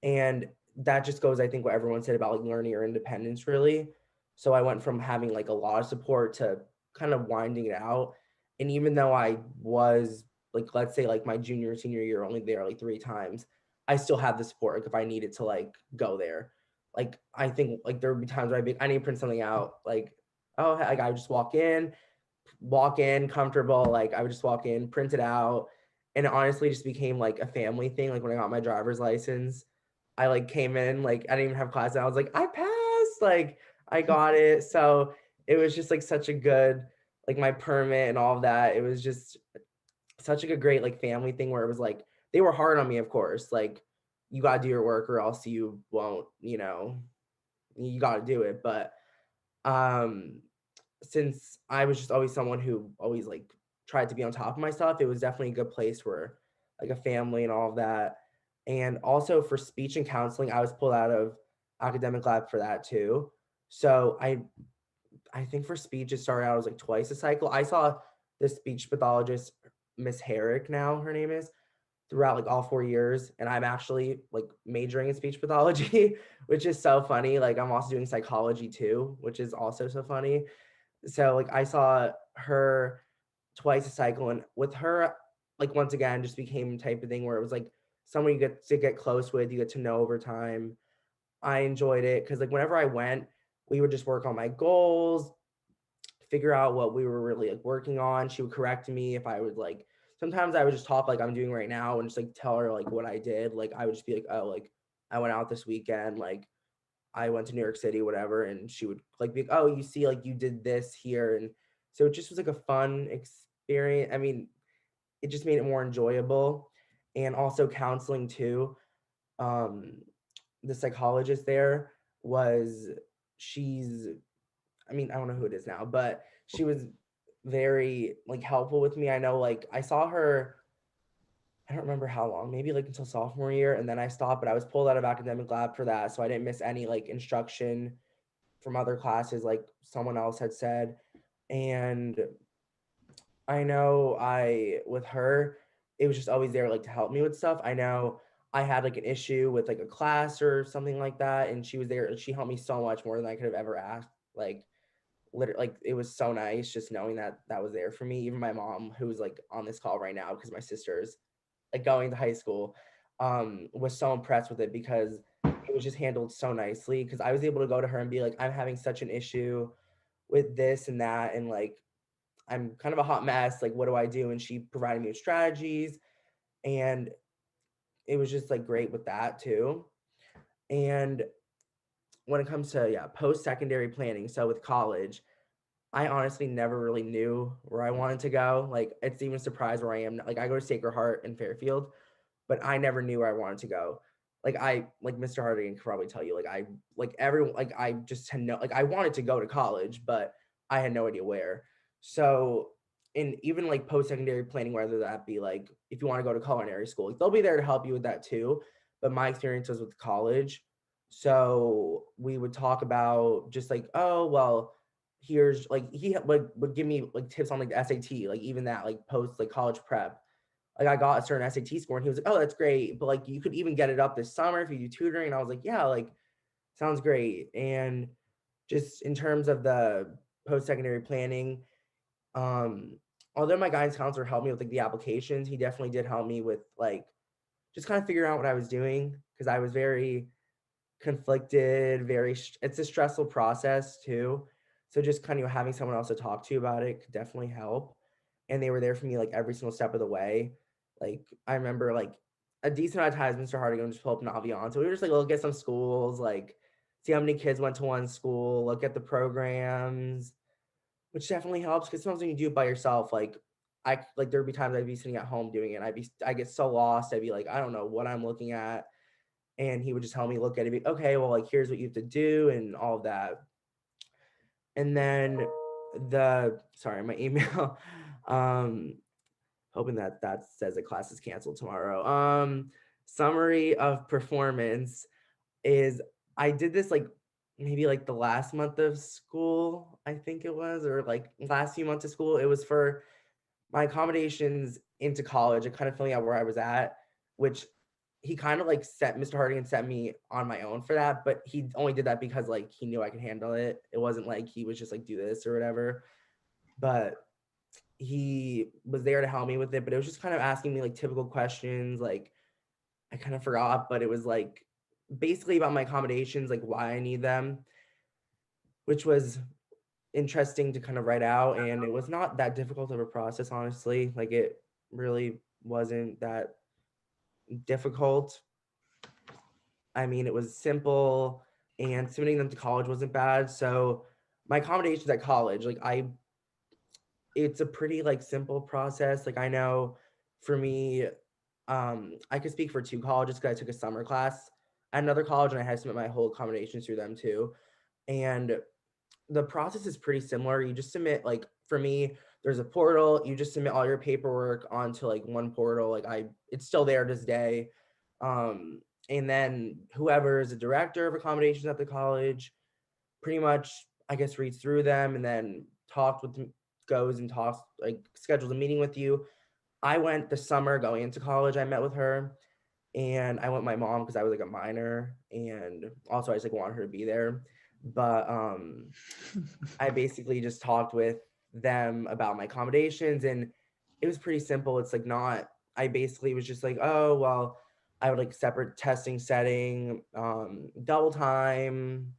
Speaker 5: And that just goes, I think, what everyone said about like learning your independence, really. So I went from having like a lot of support to kind of winding it out. And even though I was like, let's say like my junior, senior year, only there like 3 times, I still had the support. Like if I needed to like go there, like I think like there would be times where I need to print something out, like, oh, like I would just walk in comfortable. Like I would just walk in, print it out. And it honestly just became like a family thing. Like when I got my driver's license, I like came in, like I didn't even have class. And I was like, I passed, like I got it. So it was just like such a good, like my permit and all of that. It was just such like a great like family thing where it was like, they were hard on me, of course. Like you got to do your work or else you won't, you got to do it. But um, since I was just always someone who always like tried to be on top of my stuff, it was definitely a good place where like a family and all of that. And also for speech and counseling, I was pulled out of academic lab for that too. So I think for speech it started out as like twice a cycle. I saw this speech pathologist, Miss Herrick, now her name is, throughout like all 4 years. And I'm actually like majoring in speech pathology, which is so funny. Like I'm also doing psychology too, which is also so funny. So like I saw her twice a cycle, and with her, like once again, just became type of thing where it was like someone you get to get close with, you get to know over time. I enjoyed it because like whenever I went, we would just work on my goals, figure out what we were really like working on. She would correct me if I would like, sometimes I would just talk like I'm doing right now and just like tell her like what I did. Like I would just be like, oh, like I went out this weekend, like I went to New York City, whatever. And she would like be like, oh, you see, like you did this here. And so it just was like a fun experience. I mean, it just made it more enjoyable. And also counseling too. Um, the psychologist there was, she's, I mean, I don't know who it is now, but she was very like helpful with me. I know like I saw her, I don't remember how long, maybe like until sophomore year, and then I stopped, but I was pulled out of academic lab for that. So I didn't miss any like instruction from other classes like someone else had said. And I know with her, it was just always there like to help me with stuff. I know I had like an issue with like a class or something like that, and she was there. She helped me so much more than I could have ever asked. Like literally, like it was so nice just knowing that that was there for me. Even my mom, who's like on this call right now because my sister's like going to high school, was so impressed with it because it was just handled so nicely. Because I was able to go to her and be like, I'm having such an issue with this and that, and like I'm kind of a hot mess. Like, what do I do? And she provided me with strategies, and it was just like great with that too. And when it comes to post-secondary planning, so with college, I honestly never really knew where I wanted to go. Like, it's even a surprise where I am. Like, I go to Sacred Heart in Fairfield, but I never knew where I wanted to go. Like, Mr. Hartigan could probably tell you, I just had no, like, I wanted to go to college, but I had no idea where. So, in even like post-secondary planning, whether that be like, if you want to go to culinary school, like, they'll be there to help you with that too. But my experience was with college. So we would talk about just like, oh, well, here's like, he would give me like tips on like the SAT, like even that like post like college prep. Like, I got a certain SAT score and he was like, oh, that's great. But like, you could even get it up this summer if you do tutoring. And I was like, yeah, like, sounds great. And just in terms of the post-secondary planning, although my guidance counselor helped me with like the applications, he definitely did help me with like just kind of figuring out what I was doing, because I was very conflicted, it's a stressful process too. So just kind of having someone else to talk to about it could definitely help. And they were there for me like every single step of the way. Like, I remember like a decent amount of times Mr. Hartigan just pull up Navion. So we were just like, look at some schools, like see how many kids went to one school, look at the programs, which definitely helps, because sometimes when you do it by yourself, like there'd be times I'd be sitting at home doing it. I get so lost. I'd be like, I don't know what I'm looking at. And he would just help me look at it, be, okay, well, like, here's what you have to do and all of that. And then my email, hoping that says the class is canceled tomorrow. Summary of performance is, I did this like maybe like the last month of school, I think it was, or like last few months of school. It was for my accommodations into college and kind of filling out where I was at, which he kind of like Mr. Hartigan set me on my own for that, but he only did that because like he knew I could handle it. It wasn't like he was just like, do this or whatever, but he was there to help me with it. But it was just kind of asking me like typical questions. Like, I kind of forgot, but it was like basically about my accommodations, like why I need them, which was interesting to kind of write out. And it was not that difficult of a process, honestly. Like, it really wasn't that difficult. I mean, it was simple, and submitting them to college wasn't bad. So my accommodations at college, like it's a pretty like simple process. Like, I know for me, I could speak for two colleges because I took a summer class at another college and I had to submit my whole accommodations through them too. And the process is pretty similar. You just submit, like, for me, there's a portal, you just submit all your paperwork onto like one portal. Like, it's still there to this day. And then whoever is the director of accommodations at the college pretty much, I guess, reads through them and then goes and talks, like schedules a meeting with you. I went the summer going into college, I met with her, and I went with my mom because I was like a minor, and also I just like wanted her to be there. But I basically just talked with them about my accommodations, and it was pretty simple. It's like I basically was just like, oh, well, I would like separate testing setting, double time,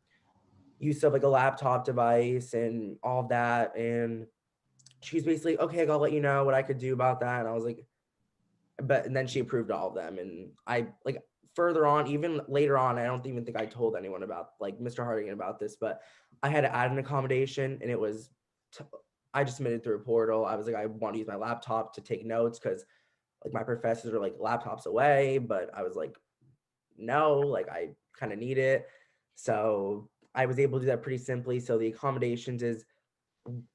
Speaker 5: use of like a laptop device and all of that. And she's basically, okay, I'll let you know what I could do about that. And I was like, and then she approved all of them. And I like further on, even later on, I don't even think I told anyone about like Mr. Hartigan about this, but I had to add an accommodation, and it was, I just submitted through a portal. I was like, I want to use my laptop to take notes because like my professors are like laptops away, but I was like, no, like I kind of need it. So I was able to do that pretty simply. So the accommodations is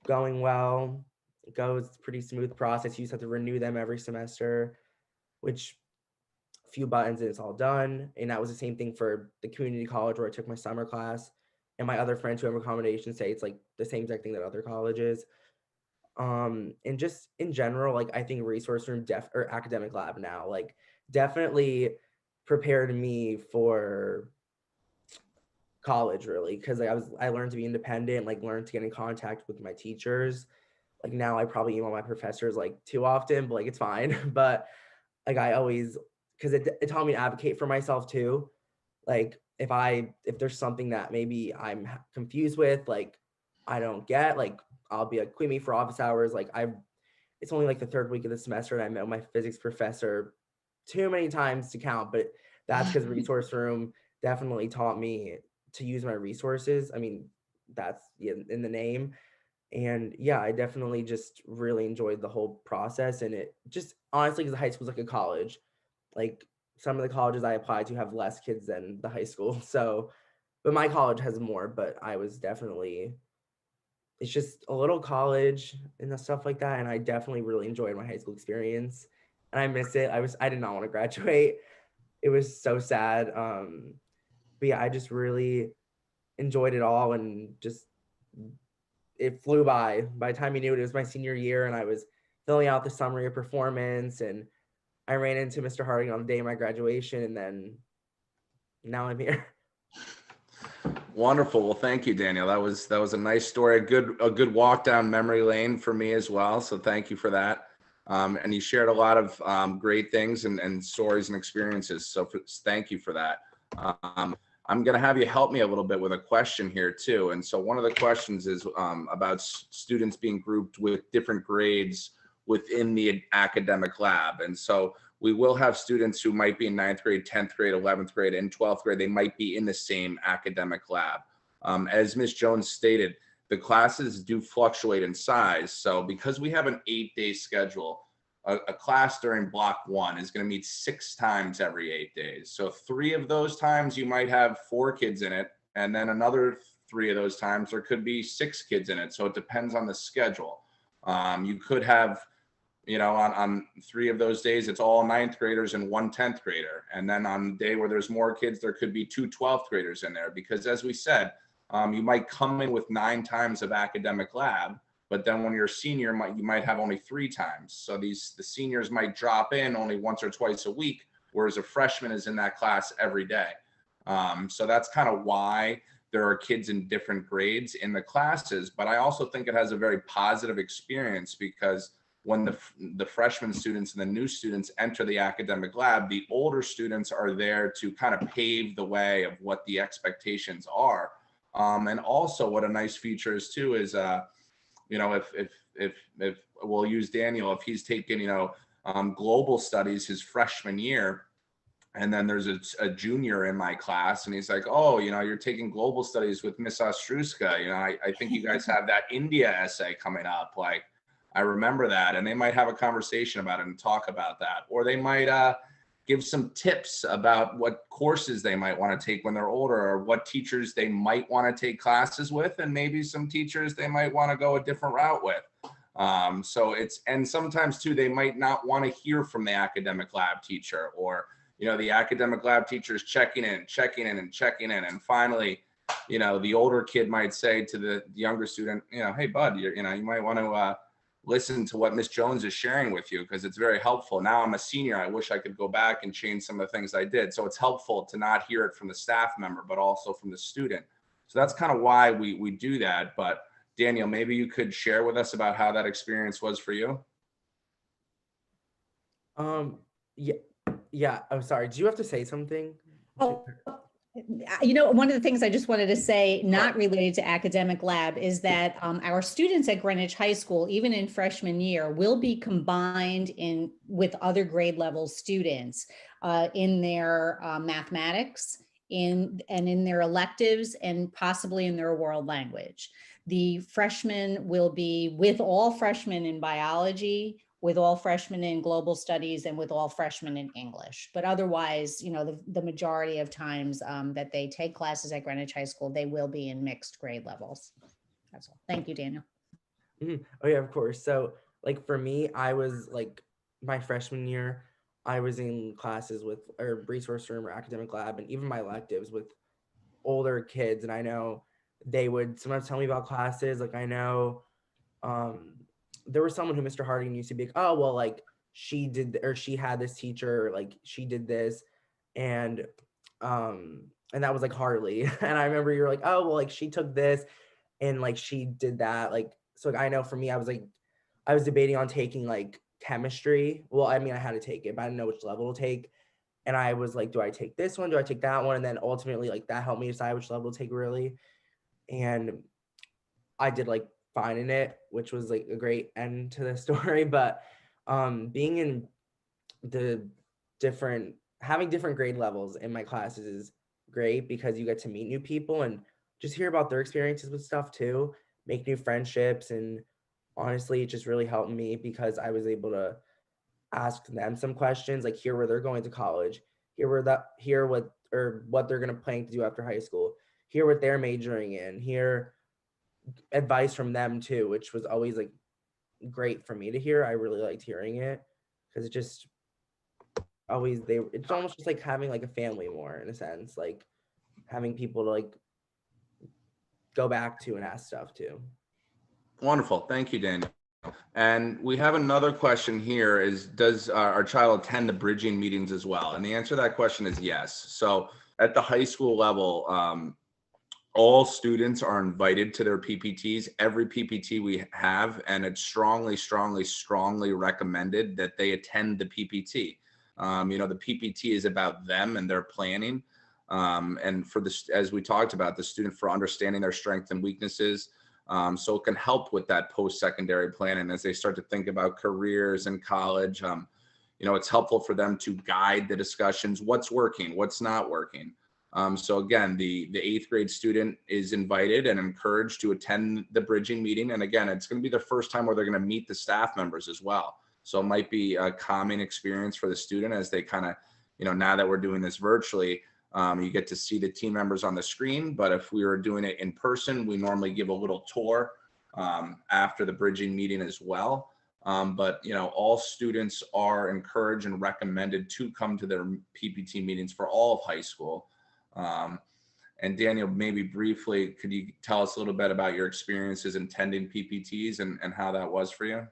Speaker 5: going well. It goes pretty smooth process. You just have to renew them every semester, which a few buttons and it's all done. And that was the same thing for the community college where I took my summer class. And my other friends who have accommodations say it's like the same exact thing that other colleges. And just in general, like I think resource room or academic lab now, like definitely prepared me for college, really, because like I learned to be independent, like learned to get in contact with my teachers. Like now I probably email my professors like too often, but like it's fine. But like I always, because it taught me to advocate for myself too. Like if there's something that maybe I'm confused with, like I don't get, like I'll be like, quit me for office hours. Like it's only like the third week of the semester and I met my physics professor too many times to count, but that's because resource room definitely taught me to use my resources. I mean, that's in the name. And yeah, I definitely just really enjoyed the whole process. And it just honestly, because high school is like a college, like some of the colleges I applied to have less kids than the high school. So, but my college has more, but I was definitely, it's just a little college and the stuff like that. And I definitely really enjoyed my high school experience and I miss it. I did not want to graduate. It was so sad. But yeah, I just really enjoyed it all and just it flew by. By the time you knew it, it was my senior year and I was filling out the summary of performance and I ran into Mr. Hartigan on the day of my graduation and then now I'm here.
Speaker 1: Wonderful. Well, thank you, Daniel. That was a nice story. A good walk down memory lane for me as well. So thank you for that. And you shared a lot of great things and stories and experiences. So thank you for that. I'm going to have you help me a little bit with a question here too. And so one of the questions is about students being grouped with different grades within the academic lab. And so we will have students who might be in 9th grade, 10th grade, 11th grade, and 12th grade. They might be in the same academic lab. As Ms. Jones stated, the classes do fluctuate in size. So because we have an 8-day schedule, a class during block 1 is going to meet 6 times every 8 days. So 3 of those times you might have 4 kids in it, and then another 3 of those times there could be 6 kids in it. So it depends on the schedule. You could have, on 3 of those days, it's all 9th graders and 1 10th grader. And then on the day where there's more kids, there could be 2 12th graders in there. Because as we said, you might come in with 9 times of academic lab, but then when you're a senior, you might have only 3 times. So the seniors might drop in only once or twice a week, whereas a freshman is in that class every day. So that's kind of why there are kids in different grades in the classes. But I also think it has a very positive experience because when the freshman students and the new students enter the academic lab, the older students are there to kind of pave the way of what the expectations are. And also what a nice feature is too is, if we'll use Daniel, if he's taken, global studies his freshman year, and then there's a junior in my class and he's like, oh, you're taking global studies with Miss Ostruska. I think you guys have that India essay coming up. Like, I remember that. And they might have a conversation about it and talk about that. Or they might give some tips about what courses they might want to take when they're older or what teachers they might want to take classes with. And maybe some teachers they might want to go a different route with. And sometimes too, they might not want to hear from the academic lab teacher or, the academic lab teacher is checking in. And finally, the older kid might say to the younger student, hey, bud, you might want to listen to what Miss Jones is sharing with you because it's very helpful. Now I'm a senior. I wish I could go back and change some of the things I did. So it's helpful to not hear it from the staff member, but also from the student. So that's kind of why we do that. But Daniel, maybe you could share with us about how that experience was for you.
Speaker 5: Yeah. I'm sorry. Do you have to say something?
Speaker 2: Oh, one of the things I just wanted to say, not related to academic lab, is that our students at Greenwich High School, even in freshman year, will be combined with other grade level students in their mathematics, in their electives, and possibly in their world language. The freshmen will be with all freshmen in biology, with all freshmen in global studies, and with all freshmen in English. But otherwise, the majority of times that they take classes at Greenwich High School, they will be in mixed grade levels. That's all. Thank you, Daniel.
Speaker 5: Mm-hmm. Oh yeah, of course. So like for me, I was like my freshman year, I was in classes with or resource room or academic lab and even my electives with older kids. And I know they would sometimes tell me about classes. Like I know there was someone who Mr. Hartigan used to be like, oh, well, like she did, or she had this teacher, or, like she did this. And that was like Harley. And I remember you were like, oh, well, like she took this and like she did that. Like, so like, I know for me, I was debating on taking like chemistry. Well, I mean, I had to take it, but I didn't know which level to take. And I was like, do I take this one? Do I take that one? And then ultimately like that helped me decide which level to take really. And I did like fine in it, which was like a great end to the story. But being in having different grade levels in my classes is great because you get to meet new people and just hear about their experiences with stuff too, make new friendships. And honestly, it just really helped me because I was able to ask them some questions, like hear where they're going to college, hear what they're gonna plan to do after high school, hear what they're majoring in, hear advice from them too, which was always like great for me to hear. I really liked hearing it because it just it's almost just like having like a family more in a sense, like having people to like go back to and ask stuff to.
Speaker 1: Wonderful. Thank you, Daniel. And we have another question here is, does our child attend the bridging meetings as well? And the answer to that question is yes. So at the high school level, all students are invited to their PPTs, every PPT we have, and it's strongly, strongly, strongly recommended that they attend the PPT. The PPT is about them and their planning. And for this, as we talked about, the student for understanding their strengths and weaknesses. So it can help with that post-secondary planning as they start to think about careers in college. It's helpful for them to guide the discussions, what's working, what's not working. So again, the 8th grade student is invited and encouraged to attend the bridging meeting. And again, it's going to be the first time where they're going to meet the staff members as well. So it might be a calming experience for the student as they kind of, now that we're doing this virtually, you get to see the team members on the screen. But if we were doing it in person, we normally give a little tour after the bridging meeting as well. But all students are encouraged and recommended to come to their PPT meetings for all of high school. And Daniel, maybe briefly, could you tell us a little bit about your experiences in attending PPTs and how that was for you?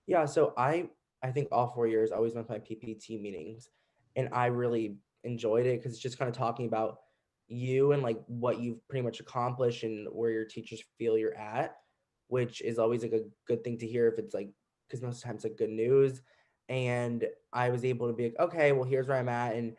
Speaker 5: Yeah, so I think all 4 years I always went to my PPT meetings, and I really enjoyed it because it's just kind of talking about you and like what you've pretty much accomplished and where your teachers feel you're at, which is always like a good thing to hear if it's like, because most times like good news. And I was able to be like, okay, well, here's where I'm at. And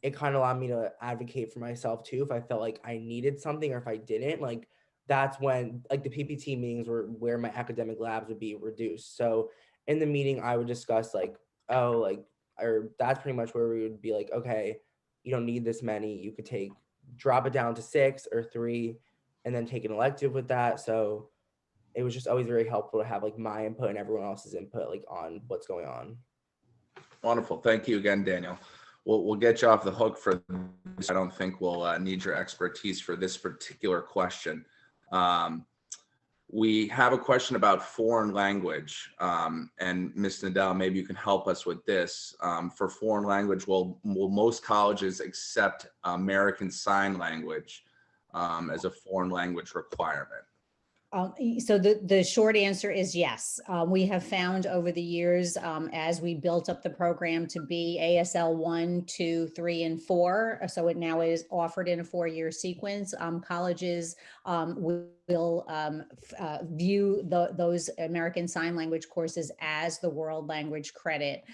Speaker 5: it kind of allowed me to advocate for myself too. If I felt like I needed something or if I didn't, like that's when like the PPT meetings were where my academic labs would be reduced. So in the meeting, I would discuss like, oh, like, or that's pretty much where we would be like, okay, you don't need this many. You could drop it down to 6 or 3 and then take an elective with that. So it was just always very helpful to have like my input and everyone else's input like on what's going on.
Speaker 1: Wonderful. Thank you again, Daniel. We'll get you off the hook for this. I don't think we'll need your expertise for this particular question. We have a question about foreign language, and Ms. Nedell, maybe you can help us with this. For foreign language, will most colleges accept American Sign Language as a foreign language requirement?
Speaker 2: So the short answer is yes. We have found over the years, as we built up the program to be ASL 1, 2, 3, and 4, so it now is offered in a 4-year sequence. Colleges will view those American Sign Language courses as the world language credit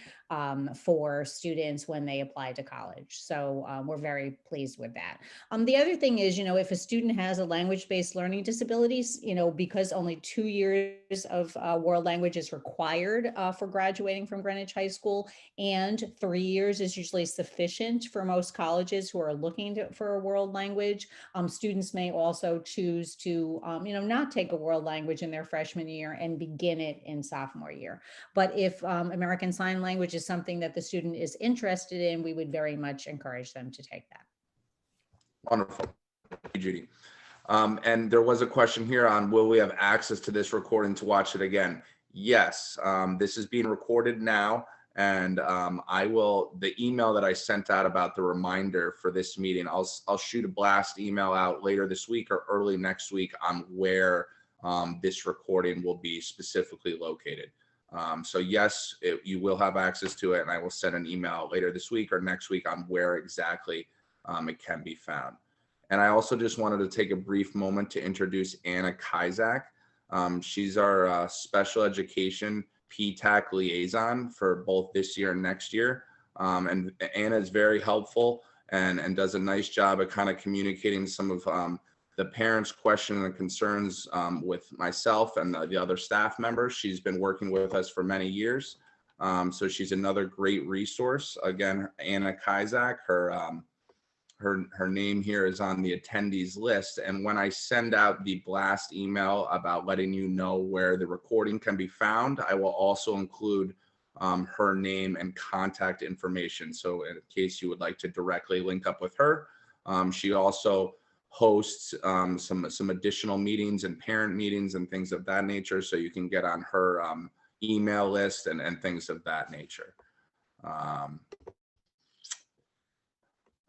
Speaker 2: for students when they apply to college. So we're very pleased with that. The other thing is, if a student has a language-based learning disabilities, because only 2 years of world language is required for graduating from Greenwich High School, and 3 years is usually sufficient for most colleges who are looking for a world language. Students may also choose to, not take a world language in their freshman year and begin it in sophomore year. But if American Sign Language is something that the student is interested in, we would very much encourage them to take that.
Speaker 1: Wonderful. Thank you, Judy. And there was a question here on, will we have access to this recording to watch it again? Yes, this is being recorded now. And the email that I sent out about the reminder for this meeting, I'll shoot a blast email out later this week or early next week on where this recording will be specifically located. So yes, you will have access to it, and I will send an email later this week or next week on where exactly it can be found. And I also just wanted to take a brief moment to introduce Anna Kizak. She's our special education PTAC liaison for both this year and next year. And Anna is very helpful and does a nice job of kind of communicating some of the parents' questions and concerns with myself and the other staff members. She's been working with us for many years. So she's another great resource. Again, Anna Kizak, her her name here is on the attendees list. And when I send out the blast email about letting you know where the recording can be found, I will also include her name and contact information. So in case you would like to directly link up with her, she also hosts some additional meetings and parent meetings and things of that nature. So you can get on her email list and things of that nature.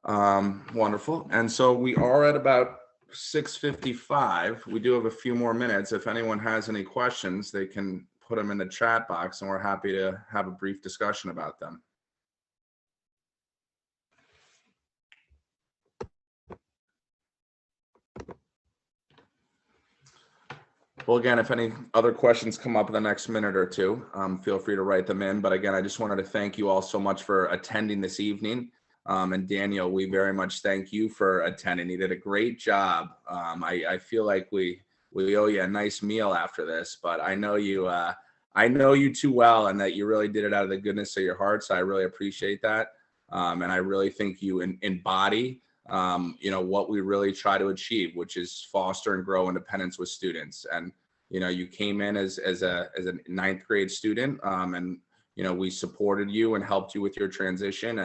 Speaker 1: Wonderful. And so we are at about 6:55. We do have a few more minutes. If anyone has any questions, they can put them in the chat box and we're happy to have a brief discussion about them. Well, again, if any other questions come up in the next minute or two, feel free to write them in. But again, I just wanted to thank you all so much for attending this evening. And Daniel, we very much thank you for attending. You did a great job. I feel like we owe you a nice meal after this, but I know you too well, and that you really did it out of the goodness of your heart. So I really appreciate that. And I really think you embody, what we really try to achieve, which is foster and grow independence with students. And, you came in as a ninth grade student, and, we supported you and helped you with your transition.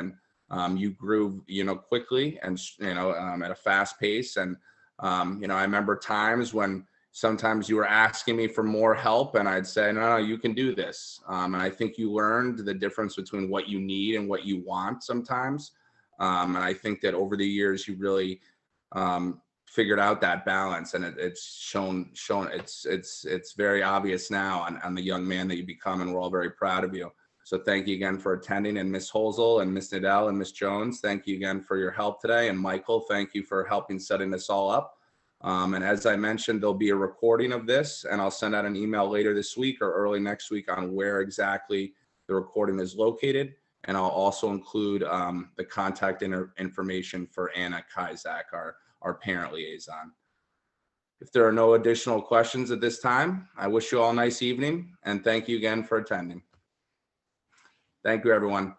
Speaker 1: And you grew, quickly and, at a fast pace. And, I remember times when sometimes you were asking me for more help and I'd say, no, you can do this. And I think you learned the difference between what you need and what you want sometimes. And I think that over the years, you really figured out that balance, and it's shown it's very obvious now on the young man that you become, and we're all very proud of you. So thank you again for attending, and Ms. Holzel and Ms. Nedell and Ms. Jones, thank you again for your help today. And Michael, thank you for helping setting this all up. And as I mentioned, there'll be a recording of this, and I'll send out an email later this week or early next week on where exactly the recording is located. And I'll also include the contact information for Anna Kizak, our parent liaison. If there are no additional questions at this time, I wish you all a nice evening, and thank you again for attending. Thank you, everyone.